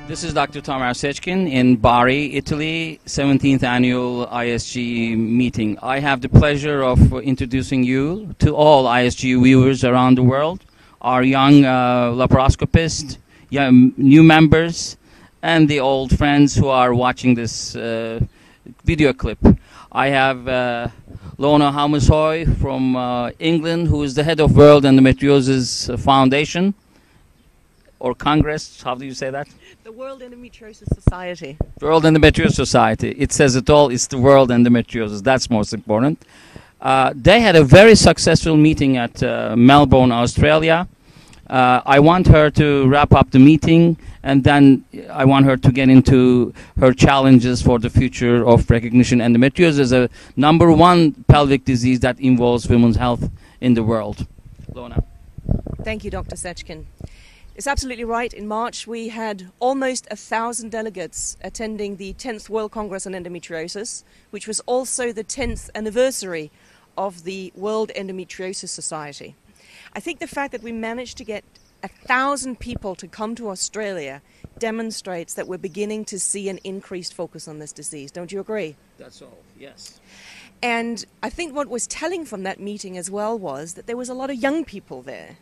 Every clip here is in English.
This is Dr. Tamer Seckin in Bari, Italy, 17th annual ISG meeting. I have the pleasure of introducing you to all ISG viewers around the world, our young laparoscopists, young, new members, and the old friends who are watching this video clip. I have Lona Hummelshoj from England, who is the head of World Endometriosis Foundation, or Congress, how do you say that? The World Endometriosis Society. World Endometriosis Society. It says it all. It's the World Endometriosis. That's most important. They had a very successful meeting at Melbourne, Australia. I want her to wrap up the meeting, and then I want her to get into her challenges for the future of recognition. Endometriosis is a #1 pelvic disease that involves women's health in the world. Lona. Thank you, Dr. Seckin. It's absolutely right. In March, we had almost 1,000 delegates attending the 10th World Congress on Endometriosis, which was also the 10th anniversary of the World Endometriosis Society. I think the fact that we managed to get 1,000 people to come to Australia demonstrates that we're beginning to see an increased focus on this disease. Don't you agree? That's all, yes. And I think what was telling from that meeting as well was that there was a lot of young people there.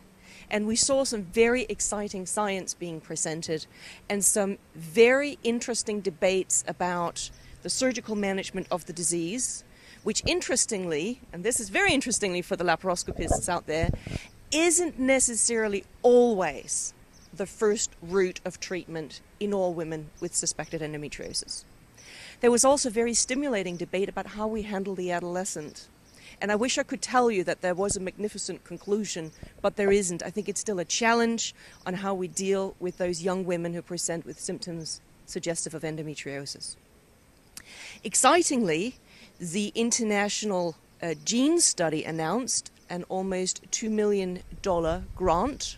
And we saw some very exciting science being presented and some very interesting debates about the surgical management of the disease, which interestingly, and this is very interestingly for the laparoscopists out there, isn't necessarily always the first route of treatment in all women with suspected endometriosis. There was also very stimulating debate about how we handle the adolescent. And I wish I could tell you that there was a magnificent conclusion, but there isn't. I think it's still a challenge on how we deal with those young women who present with symptoms suggestive of endometriosis. Excitingly, the International Gene Study announced an almost $2 million grant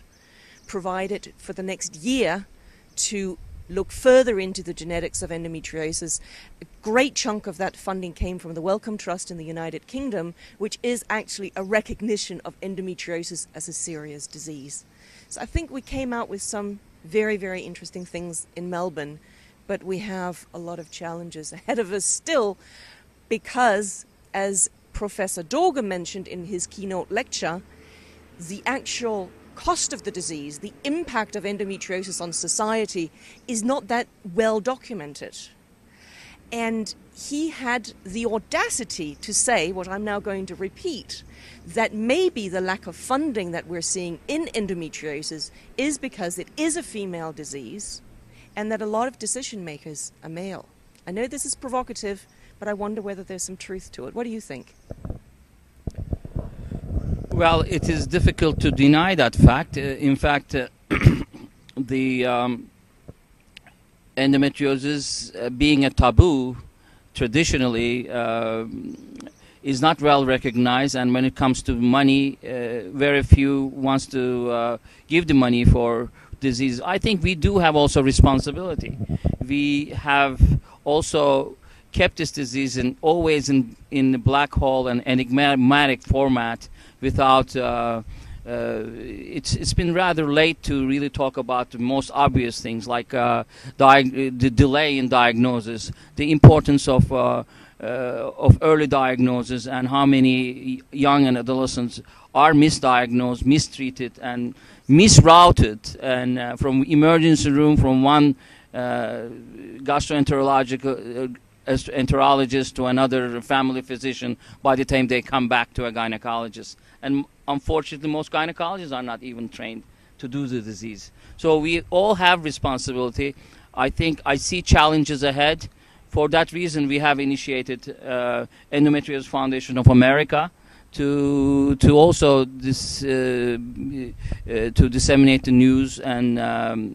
provided for the next year to look further into the genetics of endometriosis. A great chunk of that funding came from the Wellcome Trust in the United Kingdom, which is actually a recognition of endometriosis as a serious disease. So I think we came out with some very, very interesting things in Melbourne, but we have a lot of challenges ahead of us still because, as Professor Dorger mentioned in his keynote lecture, the actual cost of the disease, the impact of endometriosis on society is not that well documented. And he had the audacity to say, what I'm now going to repeat, that maybe the lack of funding that we're seeing in endometriosis is because it is a female disease and that a lot of decision makers are male. I know this is provocative, but I wonder whether there's some truth to it. What do you think? Well, it is difficult to deny that fact. In fact, the endometriosis being a taboo traditionally is not well recognized, and when it comes to money, very few wants to give the money for disease. I think we do have also responsibility. We have also kept this disease always in the black hole and enigmatic format without it's been rather late to really talk about the most obvious things like the delay in diagnosis, the importance of early diagnosis, and how many young and adolescents are misdiagnosed, mistreated, and misrouted, and from emergency room from one gastroenterologist to another family physician by the time they come back to a gynecologist. And unfortunately, most gynecologists are not even trained to do the disease. So we all have responsibility. I think I see challenges ahead. For that reason, we have initiated Endometriosis Foundation of America to also to disseminate the news and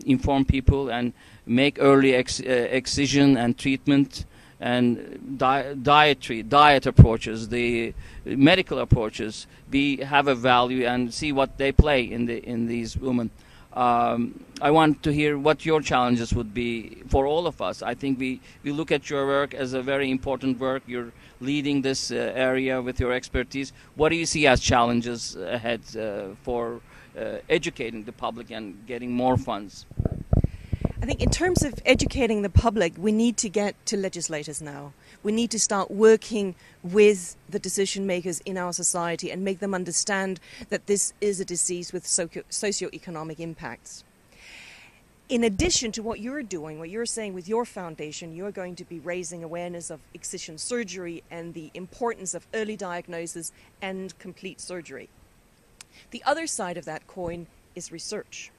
inform people and make early excision and treatment and diet approaches, the medical approaches, we have a value and see what they play in these women. I want to hear what your challenges would be for all of us. I think we look at your work as a very important work. You're leading this area with your expertise. What do you see as challenges ahead for educating the public and getting more funds? I think in terms of educating the public, we need to get to legislators now. We need to start working with the decision makers in our society and make them understand that this is a disease with socioeconomic impacts. In addition to what you're doing, what you're saying with your foundation, you're going to be raising awareness of excision surgery and the importance of early diagnosis and complete surgery. The other side of that coin is research.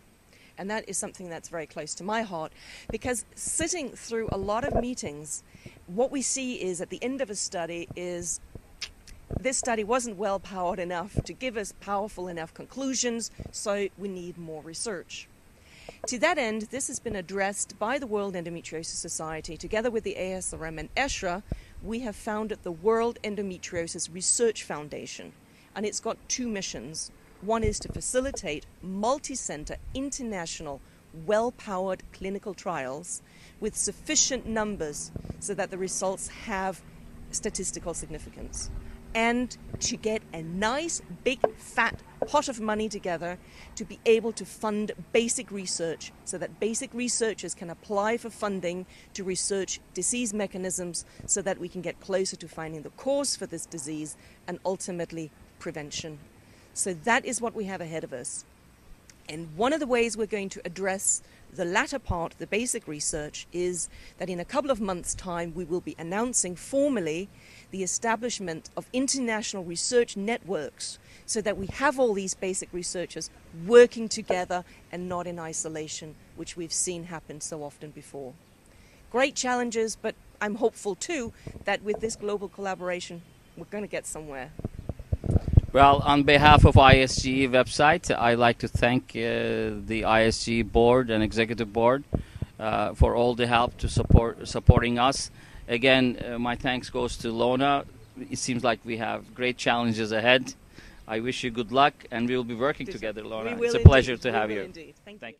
And that is something that's very close to my heart, because sitting through a lot of meetings, what we see is at the end of a study is this study wasn't well powered enough to give us powerful enough conclusions, so we need more research. To that end, this has been addressed by the World Endometriosis Society. Together with the ASRM and ESHRA, we have founded the World Endometriosis Research Foundation, and it's got two missions. One is to facilitate multi-center, international, well-powered clinical trials with sufficient numbers so that the results have statistical significance, and to get a nice, big, fat pot of money together to be able to fund basic research so that basic researchers can apply for funding to research disease mechanisms so that we can get closer to finding the cause for this disease and ultimately prevention. So that is what we have ahead of us. And one of the ways we're going to address the latter part, the basic research, is that in a couple of months' time we will be announcing formally the establishment of international research networks so that we have all these basic researchers working together and not in isolation, which we've seen happen so often before. Great challenges, but I'm hopeful too that with this global collaboration we're going to get somewhere. Well, on behalf of ISGE website, I'd like to thank the ISGE board and executive board for all the help to supporting us. Again, my thanks goes to Lona. It seems like we have great challenges ahead. I wish you good luck, and we will be working together, Lona. It's a pleasure to have you. Thank you.